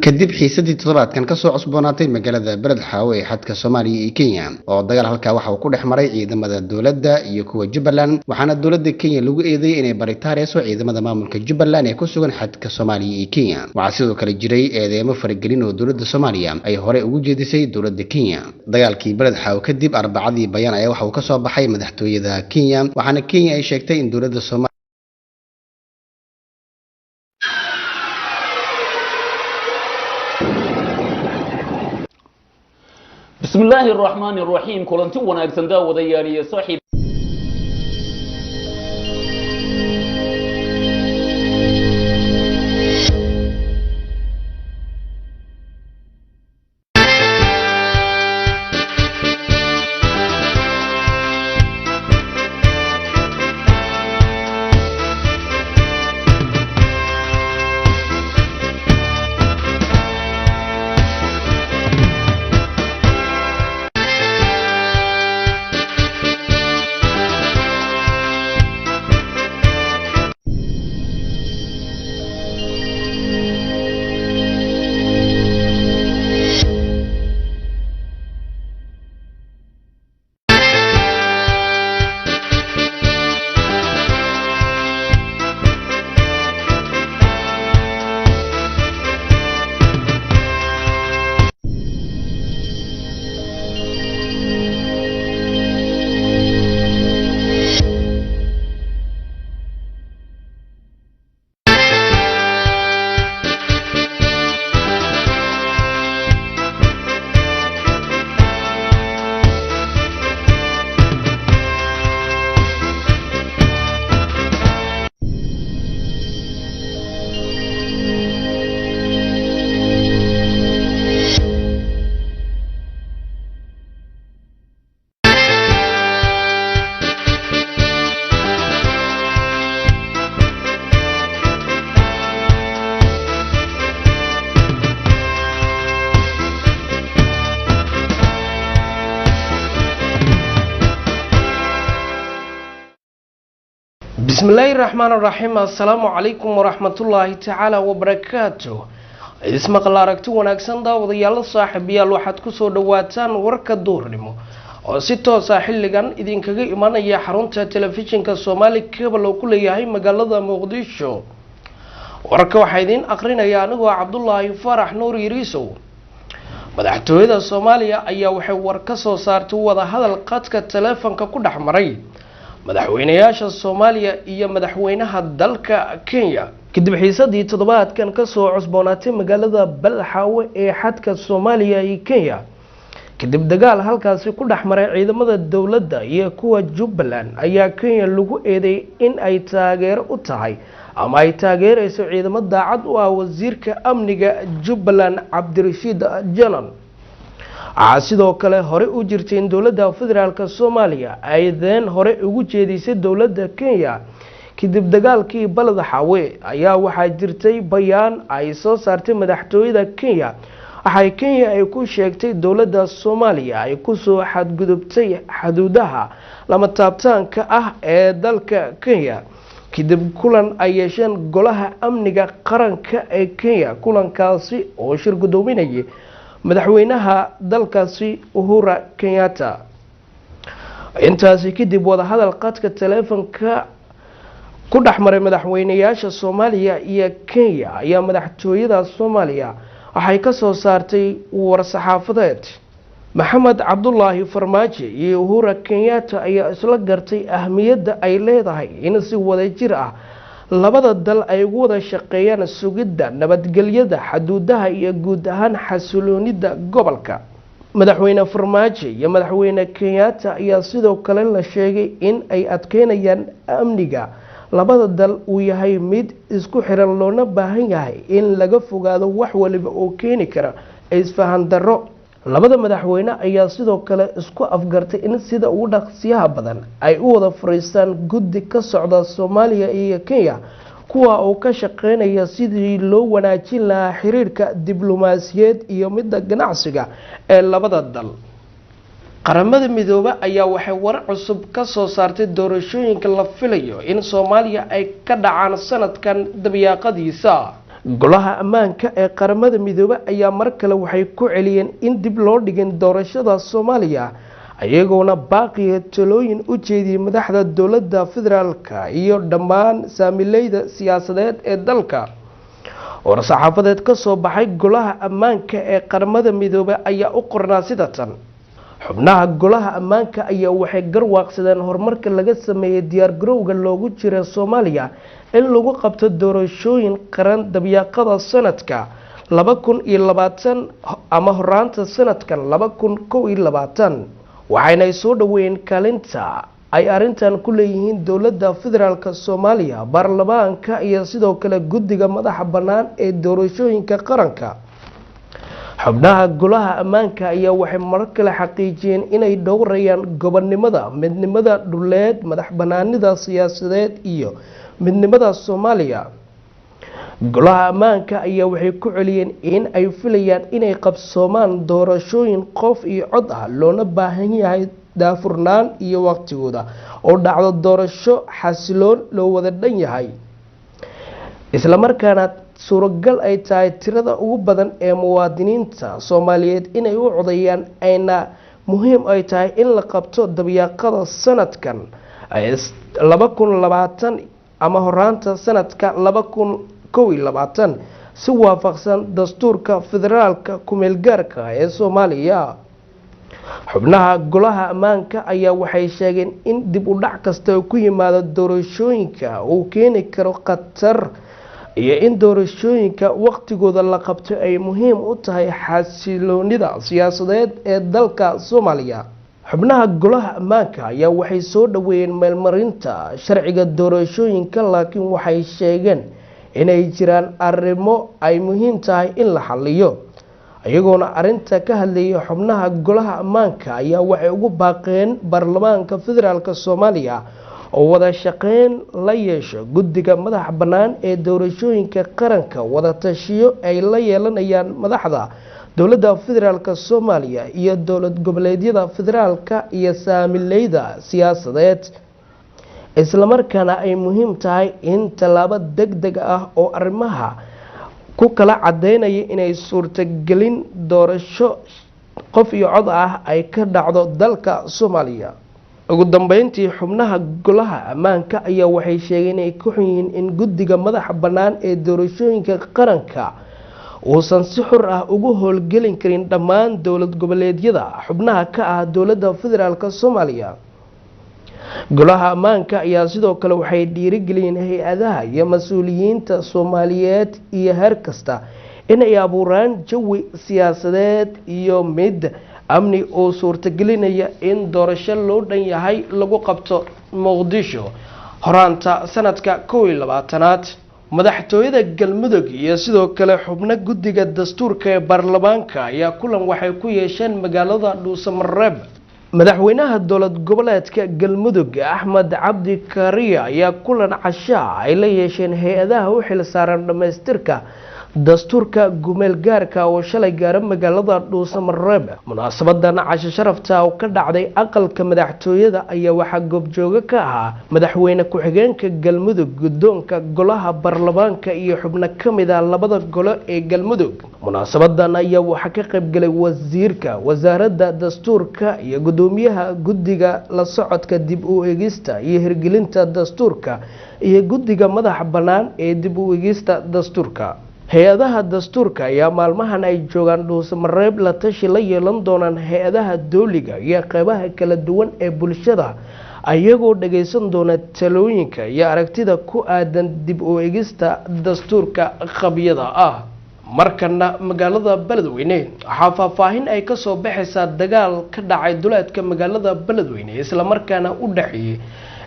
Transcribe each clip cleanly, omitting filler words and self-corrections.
kadib xiisadii toddobaadkan ka soo cusboonaatay magaalada Beledxaawe ee xadka Soomaaliya iyo Kenya oo dagaal halka waxa uu ku dhex maray ciidamada dawladda iyo kuwa Jubbaland waxaana dawladda Kenya lagu eedeeyay inay baritaareyso ciidamada maamulka Jubbaland ee ku sugan xadka Soomaaliya iyo Kenya waxa sidoo kale jiray eedeemo faragelin oo dawladda Soomaaliya ay hore ugu jeedisay dawladda Kenya dagaalkii Beledxaawe kadib arbacadii bayaan ayaa waxa uu ka soo baxay madaxtooyada Kenya waxaana Kenya ay sheegtay in dawladda Soomaaliya بسم الله الرحمن الرحيم كلنتي وناغسن داوديال يا صاحب بسم الله الرحمن الرحيم السلام عليكم ورحمة الله تعالى وبركاته اسم قلاركتو وناكسان داوديال صاحبيال waxaad ku soo dhawaataan warka duurnimo oo si toos ah xilligan idin kaga imanaya xarunta telefishinka Soomaali Cable oo ku leeyahay magaalada Muqdisho warka waxa idin aqrinaya anigu Cabdullaahi Farax Nuur Yiriisow madaxtooyada Soomaaliya ayaa waxay war ka soo saartay wada hadal qadka telefoonka ku dhaxmaray madaxweynayaasha Soomaaliya iyo madaxweynaha dalka Kenya kadib xiisadii toddobaadkan ka soo cusboonaatay magaalada Beledxaawe ee xadka Soomaaliya iyo Kenya kadib dagaal halkaasi ku dhaxmaray ciidamada dawladda iyo kuwa Jubbaland ayaa Kenya lagu eedeeyay in ay taageero u tahay ama ay taageerayso ciidamada daacad u ah wasiirka amniga Jubbaland Cabdirashiid Janan sidoo kale hore u jirtay in dawladda federaalka Soomaaliya ay hore ugu jeedisay dawladda Kenya kadib dagaalkii Beledxaawe ayaa waxa jirtay bayaan ay soo saartay madaxtooyada Kenya waxay Kenya ay ku sheegtay dawladda Soomaaliya ay ku soo xadgudubtay xuduudaha lama taabtaanka ah ee dalka Kenya kadib kulan ay yeesheen golaha amniga qaranka ee Kenya kulankaasi oo shir gudoominayay madaxweynaha dalkaasi Uhuru Kenyatta intaasi kadib wada hadal qadka telefoonka ku dhaxmaray madaxweynayaasha Soomaaliya iyo Kenya ayaa madaxtooyada Soomaaliya waxay ka soo saartay war saxaafadeed Maxamed Cabdullaahi Farmaajo iyo Uhuru Kenyatta ayaa isla gartay ahmiyadda ay leedahay in si wadajir ah labada dal ay ugu wada shaqeeyaan sugidda nabadgelyada xuduudaha iyo guud ahaan xasiloonida gobolka madaxweyne Farmaajo iyo madaxweyne Kenyatta ayaa sidoo kale la sheegay in ay adkeynayaan amniga labada dal uu yahay mid isku xiran loona baahan yahay in laga fogaado wax waliba oo keeni kara isfahan darro labada madaxweyne ayaa sidoo kale isku afgartay in sida ugu dhaqsiyaha badan ay u wada fariistaan guddi ka socda Soomaaliya iyo Kenya kuwa oo ka shaqeynaya sidii loo wanaajin lahaa xiriirka diblomaasiyadeed iyo midda ganacsiga ee labada dal qaramada midooba ayaa waxay war cusub ka soo saartay doorashooyinka la filayo in Soomaaliya ay ka dhacaan sanadkan dabiyaaqadiisa golaha ammaanka ee qaramada midoobay ayaa mar kale waxay ku celiyeen in dib loo dhigin doorashada Soomaaliya ayagoona baaqiya talooyin u jeediyay madaxda dowladda federaalka iyo dhammaan saamileyda siyaasadeed ee dalka. war-saxaafadeed ka soo baxay golaha ammaanka ee qaramada midoobay ayaa u qornaa sida tan: xubnaha golaha ammaanka ayaa waxay garwaaqsadeen horumarka laga sameeyay diyaargarowga loogu jiro Soomaaliya in lagu qabto doorashooyin qaran dabayaaqada sanadka 2020 ama horaanta sanadkan 2021 waxayna soo dhaweeyeen kaalinta ay arintan ku leeyihiin dowladda federaalka Soomaaliya, baarlamaanka iyo sidoo kale guddiga madaxa bannaan ee doorashooyinka qaranka. xubnaha golaha ammaanka ayaa waxay mar kale xaqiijiyeen inay dhowrayaan gobonnimada, midnimada dhuleed, madax bannaanida siyaasadeed iyo midnimada Soomaaliya. golaha ammaanka ayaa waxay ku celiyeen in ay filayaan inay qabsoomaan doorashooyin qof iyo cod ah, loona baahan yahay daafurnaan iyo waqtigooda oo dhacdo doorasho xasiloon loo wada dhan yahay, isla markaana suuragal ay tahay tirada ugu badan ee muwaadiniinta Soomaaliyeed inay u codeeyaan, ayna muhiim ay tahay in la qabto dabayaaqada sanadkan 2020 ama horaanta sanadka 2021 si waafaqsan dastuurka federaalka ku-meelgaarka ee Soomaaliya. xubnaha golaha ammaanka ayaa waxay sheegeen in dib u dhac kasta oo ku yimaado doorashooyinka uu keeni karo khatar iyo in doorashooyinka waqtigooda la qabto ay muhiim u tahay xasiloonida siyaasadeed ee dalka Soomaaliya. xubnaha golaha ammaanka ayaa waxay soo dhaweeyeen meelmarinta sharciga doorashooyinka, laakiin waxay sheegeen inay jiraan arrimo ay muhiim tahay in la xalliyo. ayagoona arinta ka hadlayay xubnaha golaha ammaanka ayaa waxay ugu baaqeen baarlamaanka federaalka Soomaaliya oo wada shaqeyn la yeesho guddiga madaxa bannaan ee doorashooyinka qaranka, wada tashiyo ay la yeelanayaan madaxda dowladda federaalka Soomaaliya iyo dowlad goboleedyada federaalka iyo saamileyda siyaasadeed, isla markaana ay muhiim tahay in tallaabo degdeg ah oo arrimaha ku kala cadeynaya inay suurtagelin doorasho qof iyo cod ah ay ka dhacdo dalka Soomaaliya. ugu dambeyntii xubnaha golaha ammaanka ayaa waxay sheegeen inay ku xun yihiin in guddiga madaxa bannaan ee doorashooyinka qaranka uusan si xor ah ugu howlgelin karin dhammaan dowlad goboleedyada xubnaha ka ah dowladda federaalka Soomaaliya. golaha ammaanka ayaa sidoo kale waxay dhiirigeliyeen hay-adaha iyo mas-uuliyiinta Soomaaliyeed iyo heer kasta inay abuuraan jawi siyaasadeed iyo mid amni oo suurtagelinaya in doorasho loo dhan yahay lagu qabto Muqdisho horaanta sanadka 2020. madaxtooyada Galmudug iyo sidoo kale xubno guddiga dastuurka ee baarlamaanka ayaa kulan waxay ku yeesheen magaalada Dhuusamareeb. madaxweynaha dowlad goboleedka Galmudug Axmed Cabdi Kaariye ayaa kulan casho ay la yeesheen hay-adaha u xil saaran dhamaystirka dastuurka ku-meelgaarka oo shalay gaaray magaalada Dhuusamareeb. munaasabadan casho sharafta oo ka dhacday aqalka madaxtooyada ayaa waxaa goobjooga ka ahaa madaxweyne ku-xigeenka Galmudug, guddoonka golaha baarlamaanka iyo xubno ka mid ah labada golo ee Galmudug. munaasabadan ayaa waxaa ka qayb galay wasiirka wasaaradda dastuurka iyo gudoomiyaha guddiga la socodka dib u eegista iyo hirgelinta dastuurka iyo guddiga madaxa bannaan ee dib u eegista dastuurka. hay-adaha dastuurka ayaa maalmahan ay joogaan Dhuusamareeb la tashi la yeelan doonaan hay-adaha dowliga iyo qaybaha kala duwan ee bulshada, ayagoo dhageysan doona talooyinka iyo aragtida ku aadan dib u eegista dastuurka qabyada ah. markana magaalada Beledweyne waxaa faahfaahin ay ka soo baxaysaa dagaal ka dhacay duleedka magaalada Beledweyne isla markaana u dhaxeeyay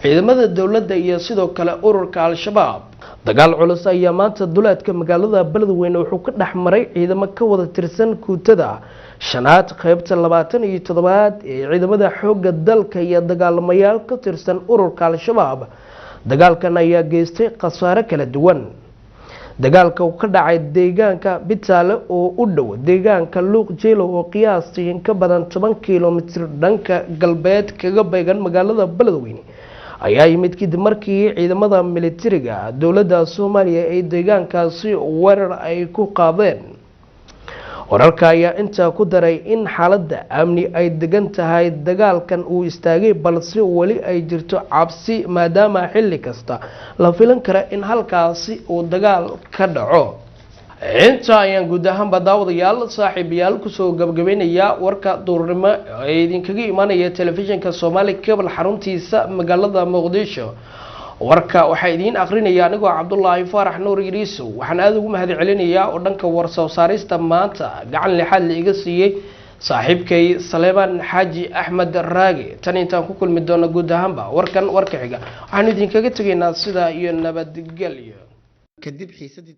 ciidamada dowladda iyo sidoo kale ururka Al-Shabaab. dagaal culus ayaa maanta duleedka magaalada Beledweyne wuxuu ka dhaxmaray ciidamo ka wada tirsan kuutada shanaad qaybta 27aad ee ciidamada xoogga dalka iyo dagaalamayaal ka tirsan ururka Al-Shabaab. dagaalkan ayaa geystay khasaare kala duwan. dagaalka uu ka dhacay deegaanka Bitaale oo u dhow deegaanka Luuq Jeelo oo qiyaastii ka badan 10 kiiloomitir dhanka galbeed kaga beegan magaalada Beledweyne ayaa yimid kadib markii ciidamada militariga dowladda Soomaaliya ay deegaankaasi weerar ay ku qaadeen. wararka ayaa intaa ku daray in xaaladda amni ay degan tahay, dagaalkan uu istaagay balse wali ay jirto cabsi maadaama xilli kasta la filan karo in halkaasi uu dagaal ka dhaco. inta ayaan guud ahaanba daawadayaal saaxiibayaal kusoo gabagabeynaya warka duurnimo ee idinkaga imaanaya telefishinka Somali Cable xaruntiisa magaalada Muqdisho. warka waxa idin aqrinaya anigoo Cabdullaahi Faarax Nuur Yiriiso. waxaan aad ugu mahadcelinayaa oo dhanka warsoo saarista maanta gacan lixaad la iga siiyay saaxiibkay Saleeman Xaaji Axmed Raage. tan intaan ku kulmi doono guud ahaanba warkan warka xiga waxaan idinkaga tageynaa sida iyo nabadgelyo. kadib xiisadii